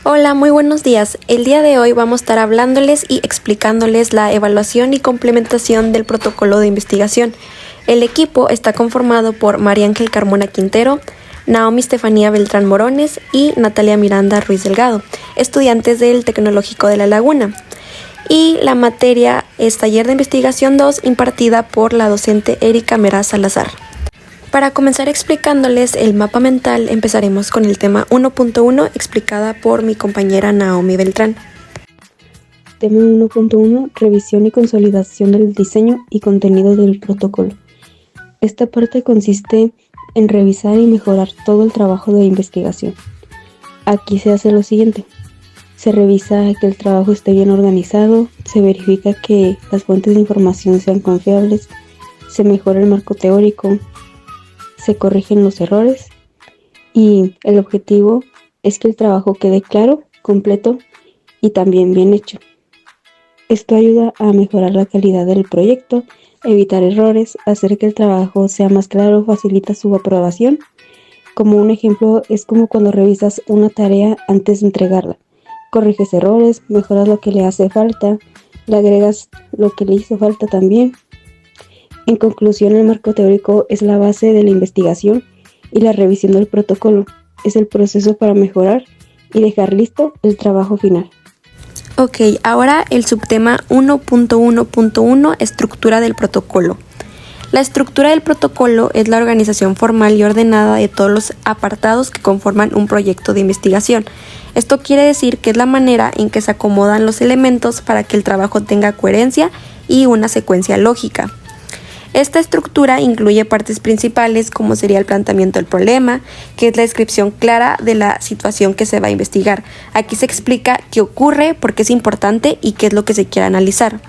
Hola, muy buenos días. El día de hoy vamos a estar hablándoles y explicándoles la evaluación y complementación del protocolo de investigación. El equipo está conformado por María Ángel Carmona Quintero, Naomi Estefanía Beltrán Morones y Natalia Miranda Ruiz Delgado, estudiantes del Tecnológico de La Laguna. Y la materia es Taller de Investigación 2, impartida por la docente Erika Meraz Salazar. Para comenzar explicándoles el mapa mental, empezaremos con el tema 1.1 explicada por mi compañera Naomi Beltrán. Tema 1.1 Revisión y consolidación del diseño y contenido del protocolo. Esta parte consiste en revisar y mejorar todo el trabajo de investigación. Aquí se hace lo siguiente. Se revisa que el trabajo esté bien organizado, se verifica que las fuentes de información sean confiables, se mejora el marco teórico, se corrigen los errores y el objetivo es que el trabajo quede claro, completo y también bien hecho. Esto ayuda a mejorar la calidad del proyecto, evitar errores, hacer que el trabajo sea más claro, facilita su aprobación. Como un ejemplo es como cuando revisas una tarea antes de entregarla. Corriges errores, mejoras lo que le hace falta, le agregas lo que le hizo falta también. En conclusión, el marco teórico es la base de la investigación y la revisión del protocolo es el proceso para mejorar y dejar listo el trabajo final. Ok, ahora el subtema 1.1.1, estructura del protocolo. La estructura del protocolo es la organización formal y ordenada de todos los apartados que conforman un proyecto de investigación. Esto quiere decir que es la manera en que se acomodan los elementos para que el trabajo tenga coherencia y una secuencia lógica. Esta estructura incluye partes principales como sería el planteamiento del problema, que es la descripción clara de la situación que se va a investigar. Aquí se explica qué ocurre, por qué es importante y qué es lo que se quiere analizar.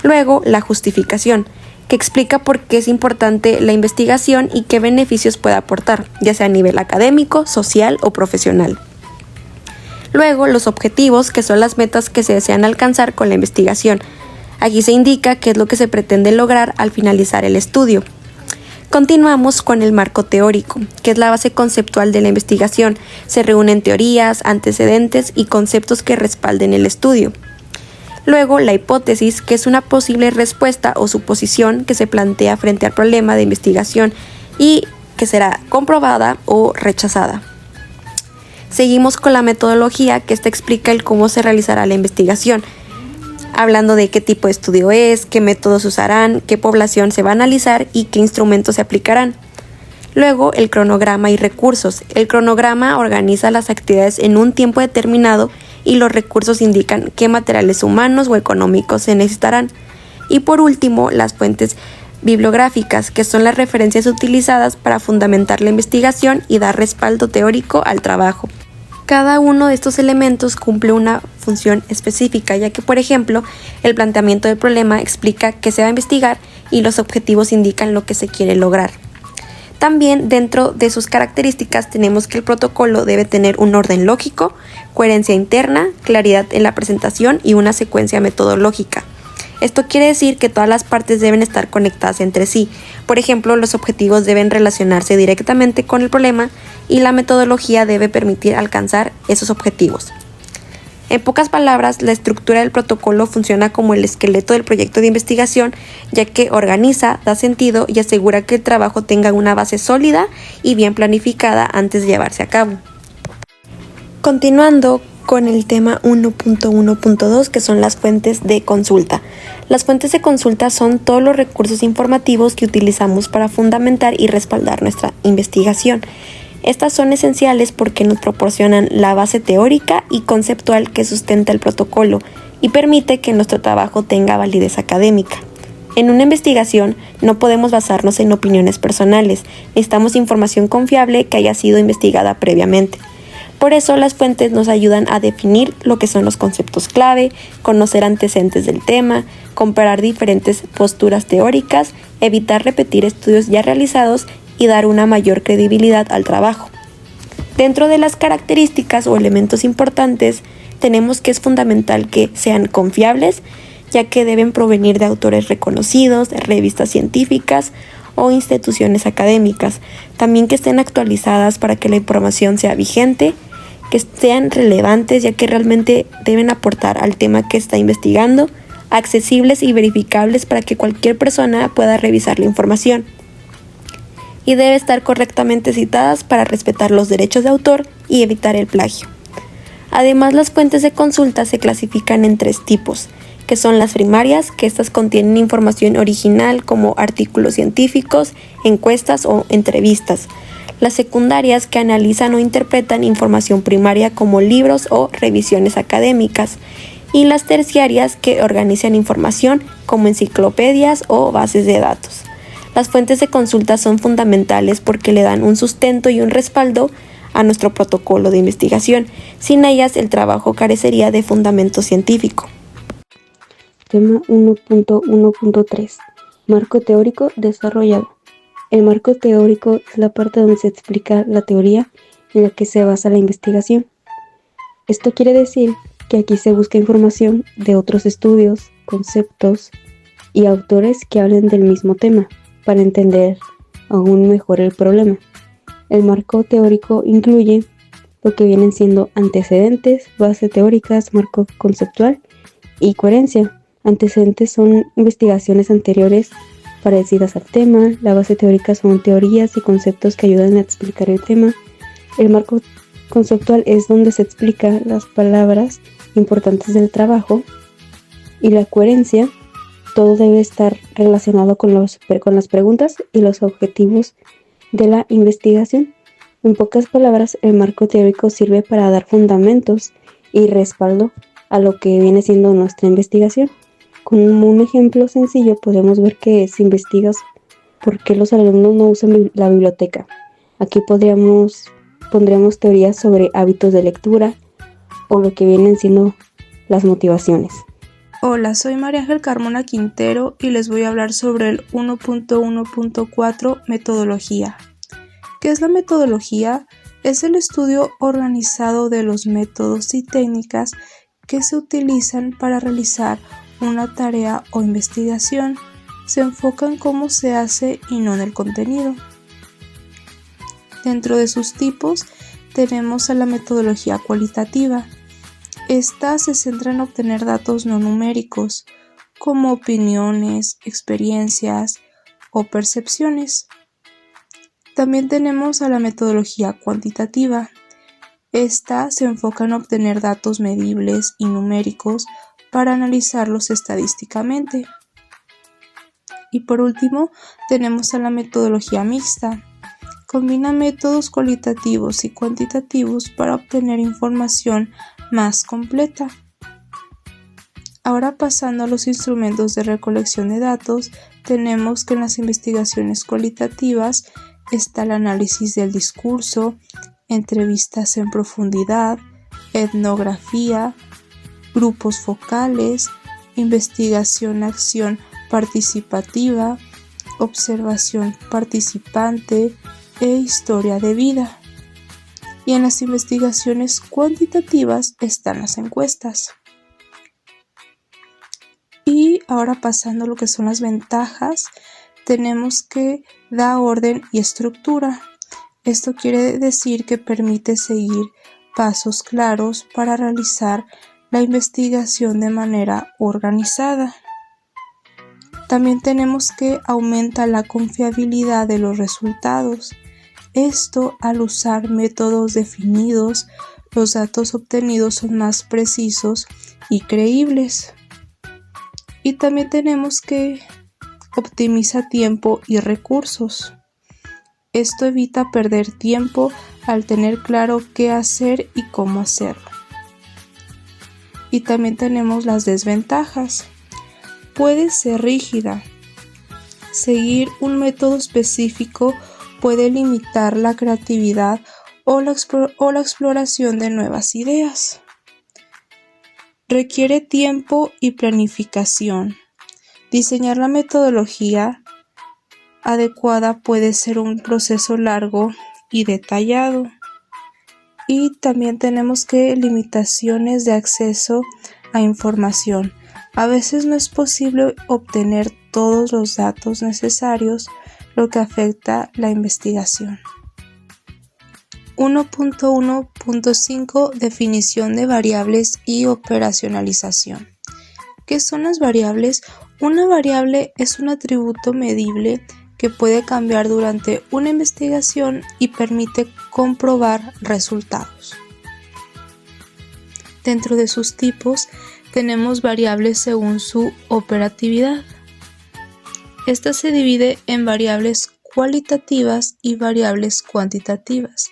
Luego, la justificación, que explica por qué es importante la investigación y qué beneficios puede aportar, ya sea a nivel académico, social o profesional. Luego, los objetivos, que son las metas que se desean alcanzar con la investigación. Aquí se indica qué es lo que se pretende lograr al finalizar el estudio. Continuamos con el marco teórico, que es la base conceptual de la investigación. Se reúnen teorías, antecedentes y conceptos que respalden el estudio. Luego, la hipótesis, que es una posible respuesta o suposición que se plantea frente al problema de investigación y que será comprobada o rechazada. Seguimos con la metodología, que esta explica el cómo se realizará la investigación, hablando de qué tipo de estudio es, qué métodos usarán, qué población se va a analizar y qué instrumentos se aplicarán. Luego, el cronograma y recursos. El cronograma organiza las actividades en un tiempo determinado y los recursos indican qué materiales humanos o económicos se necesitarán. Y por último, las fuentes bibliográficas, que son las referencias utilizadas para fundamentar la investigación y dar respaldo teórico al trabajo. Cada uno de estos elementos cumple una función específica, ya que, por ejemplo, el planteamiento del problema explica qué se va a investigar y los objetivos indican lo que se quiere lograr. También dentro de sus características tenemos que el protocolo debe tener un orden lógico, coherencia interna, claridad en la presentación y una secuencia metodológica. Esto quiere decir que todas las partes deben estar conectadas entre sí. Por ejemplo, los objetivos deben relacionarse directamente con el problema y la metodología debe permitir alcanzar esos objetivos. En pocas palabras, la estructura del protocolo funciona como el esqueleto del proyecto de investigación, ya que organiza, da sentido y asegura que el trabajo tenga una base sólida y bien planificada antes de llevarse a cabo. Continuando con el tema 1.1.2, que son las fuentes de consulta. Las fuentes de consulta son todos los recursos informativos que utilizamos para fundamentar y respaldar nuestra investigación. Estas son esenciales porque nos proporcionan la base teórica y conceptual que sustenta el protocolo y permite que nuestro trabajo tenga validez académica. En una investigación no podemos basarnos en opiniones personales, necesitamos información confiable que haya sido investigada previamente. Por eso las fuentes nos ayudan a definir lo que son los conceptos clave, conocer antecedentes del tema, comparar diferentes posturas teóricas, evitar repetir estudios ya realizados y dar una mayor credibilidad al trabajo. Dentro de las características o elementos importantes, tenemos que es fundamental que sean confiables, ya que deben provenir de autores reconocidos, de revistas científicas o instituciones académicas. También que estén actualizadas para que la información sea vigente, que sean relevantes, ya que realmente deben aportar al tema que está investigando, accesibles y verificables para que cualquier persona pueda revisar la información. Y debe estar correctamente citadas para respetar los derechos de autor y evitar el plagio. Además, las fuentes de consulta se clasifican en 3 tipos, que son las primarias, que estas contienen información original como artículos científicos, encuestas o entrevistas. Las secundarias, que analizan o interpretan información primaria como libros o revisiones académicas. Y las terciarias, que organizan información como enciclopedias o bases de datos. Las fuentes de consulta son fundamentales porque le dan un sustento y un respaldo a nuestro protocolo de investigación. Sin ellas, el trabajo carecería de fundamento científico. Tema 1.1.3. Marco teórico desarrollado. El marco teórico es la parte donde se explica la teoría en la que se basa la investigación. Esto quiere decir que aquí se busca información de otros estudios, conceptos y autores que hablen del mismo tema para entender aún mejor el problema. El marco teórico incluye lo que vienen siendo antecedentes, bases teóricas, marco conceptual y coherencia. Antecedentes son investigaciones anteriores parecidas al tema. La base teórica son teorías y conceptos que ayudan a explicar el tema. El marco conceptual es donde se explican las palabras importantes del trabajo. Y la coherencia, todo debe estar relacionado con las preguntas y los objetivos de la investigación. En pocas palabras, el marco teórico sirve para dar fundamentos y respaldo a lo que viene siendo nuestra investigación. Con un ejemplo sencillo podemos ver que se investiga por qué los alumnos no usan la biblioteca. Aquí pondríamos teorías sobre hábitos de lectura o lo que vienen siendo las motivaciones. Hola, soy María Ángel Carmona Quintero y les voy a hablar sobre el 1.1.4 metodología. ¿Qué es la metodología? Es el estudio organizado de los métodos y técnicas que se utilizan para realizar una tarea o investigación. Se enfoca en cómo se hace y no en el contenido. Dentro de sus tipos tenemos a la metodología cualitativa. Esta se centra en obtener datos no numéricos, como opiniones, experiencias o percepciones. También tenemos a la metodología cuantitativa. Esta se enfoca en obtener datos medibles y numéricos para analizarlos estadísticamente. Y por último, tenemos a la metodología mixta. Combina métodos cualitativos y cuantitativos para obtener información más completa. Ahora, pasando a los instrumentos de recolección de datos, tenemos que en las investigaciones cualitativas está el análisis del discurso, entrevistas en profundidad, etnografía, grupos focales, investigación-acción participativa, observación participante e historia de vida. Y en las investigaciones cuantitativas están las encuestas. Y ahora, pasando a lo que son las ventajas, tenemos que da orden y estructura. Esto quiere decir que permite seguir pasos claros para realizar la investigación de manera organizada. También tenemos que aumenta la confiabilidad de los resultados. Esto, al usar métodos definidos, los datos obtenidos son más precisos y creíbles. Y también tenemos que optimiza tiempo y recursos. Esto evita perder tiempo al tener claro qué hacer y cómo hacerlo. Y también tenemos las desventajas. Puede ser rígida. Seguir un método específico puede limitar la creatividad o la exploración de nuevas ideas. Requiere tiempo y planificación. Diseñar la metodología adecuada puede ser un proceso largo y detallado. Y también tenemos que limitaciones de acceso a información. A veces no es posible obtener todos los datos necesarios, lo que afecta la investigación. 1.1.5 Definición de variables y operacionalización. ¿Qué son las variables? Una variable es un atributo medible que puede cambiar durante una investigación y permite comprobar resultados. Dentro de sus tipos tenemos variables según su operatividad. Esta se divide en variables cualitativas y variables cuantitativas.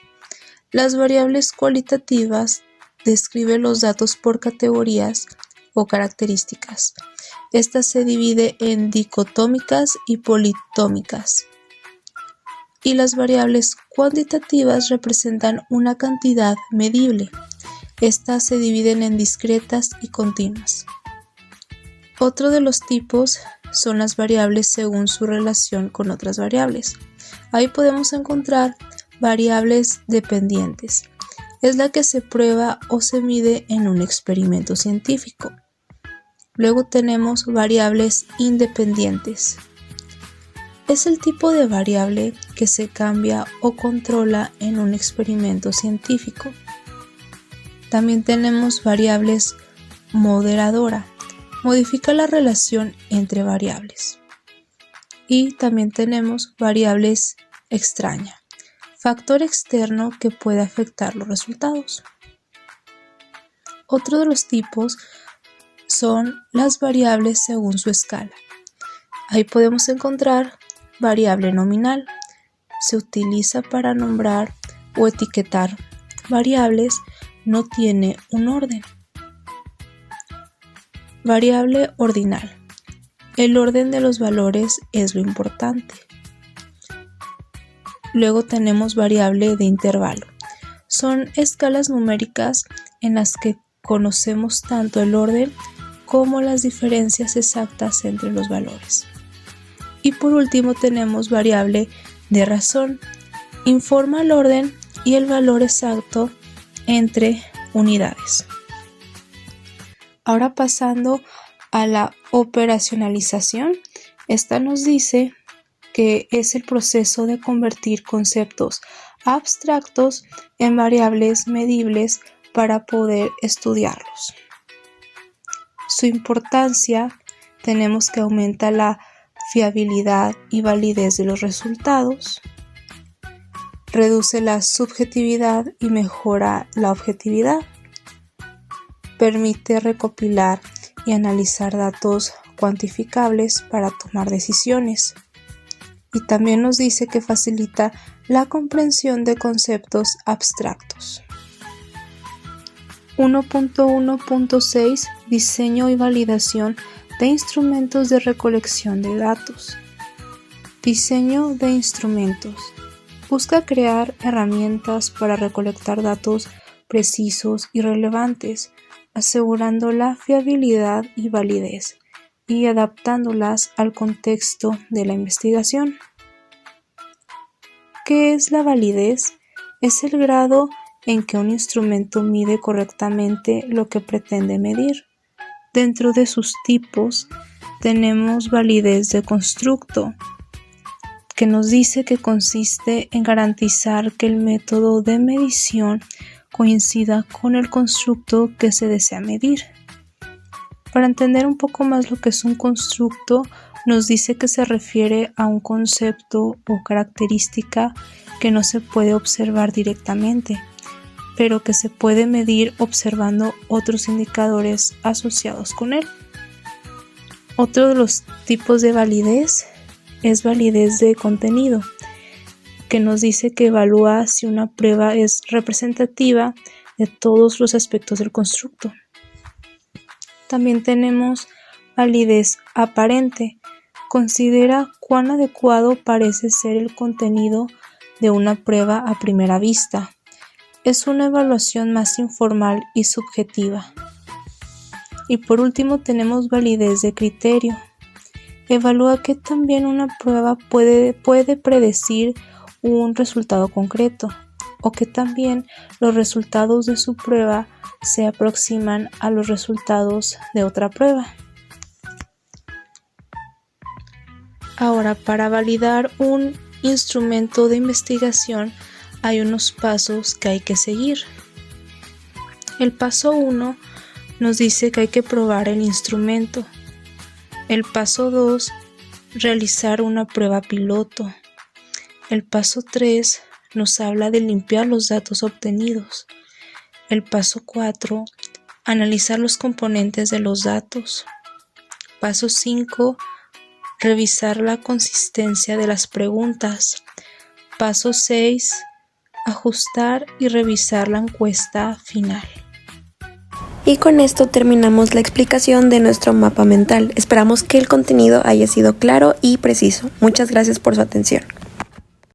Las variables cualitativas describen los datos por categorías o características. Esta se divide en dicotómicas y politómicas. Y las variables cuantitativas representan una cantidad medible. Estas se dividen en discretas y continuas. Otro de los tipos son las variables según su relación con otras variables. Ahí podemos encontrar variables dependientes. Es la que se prueba o se mide en un experimento científico. Luego tenemos variables independientes. Es el tipo de variable que se cambia o controla en un experimento científico. También tenemos variables moderadora. Modifica la relación entre variables. Y también tenemos variables extraña. Factor externo que puede afectar los resultados. Otro de los tipos son las variables según su escala. Ahí podemos encontrar variable nominal. Se utiliza para nombrar o etiquetar variables, no tiene un orden. Variable ordinal. El orden de los valores es lo importante. Luego tenemos variable de intervalo. Son escalas numéricas en las que conocemos tanto el orden como las diferencias exactas entre los valores. Y por último tenemos variable de razón. Informa el orden y el valor exacto entre unidades. Ahora pasando a la operacionalización, esta nos dice que es el proceso de convertir conceptos abstractos en variables medibles para poder estudiarlos. Su importancia, tenemos que aumenta la fiabilidad y validez de los resultados, reduce la subjetividad y mejora la objetividad, permite recopilar y analizar datos cuantificables para tomar decisiones. Y también nos dice que facilita la comprensión de conceptos abstractos. 1.1.6 Diseño y validación de instrumentos de recolección de datos. Diseño de instrumentos. Busca crear herramientas para recolectar datos precisos y relevantes, asegurando la fiabilidad y validez y adaptándolas al contexto de la investigación. ¿Qué es la validez? Es el grado en que un instrumento mide correctamente lo que pretende medir. Dentro de sus tipos tenemos validez de constructo, que nos dice que consiste en garantizar que el método de medición coincida con el constructo que se desea medir. Para entender un poco más lo que es un constructo, nos dice que se refiere a un concepto o característica que no se puede observar directamente, pero que se puede medir observando otros indicadores asociados con él. Otro de los tipos de validez es validez de contenido, que nos dice que evalúa si una prueba es representativa de todos los aspectos del constructo. También tenemos validez aparente. Considera cuán adecuado parece ser el contenido de una prueba a primera vista. Es una evaluación más informal y subjetiva. Y por último tenemos validez de criterio. Evalúa que también una prueba puede predecir un resultado concreto, o que también los resultados de su prueba se aproximan a los resultados de otra prueba. Ahora, para validar un instrumento de investigación hay unos pasos que hay que seguir. El paso 1 nos dice que hay que probar el instrumento. El paso 2, realizar una prueba piloto. El paso 3 nos habla de limpiar los datos obtenidos. El paso 4, analizar los componentes de los datos. Paso 5, revisar la consistencia de las preguntas. Paso 6, ajustar y revisar la encuesta final. Y con esto terminamos la explicación de nuestro mapa mental. Esperamos que el contenido haya sido claro y preciso. Muchas gracias por su atención.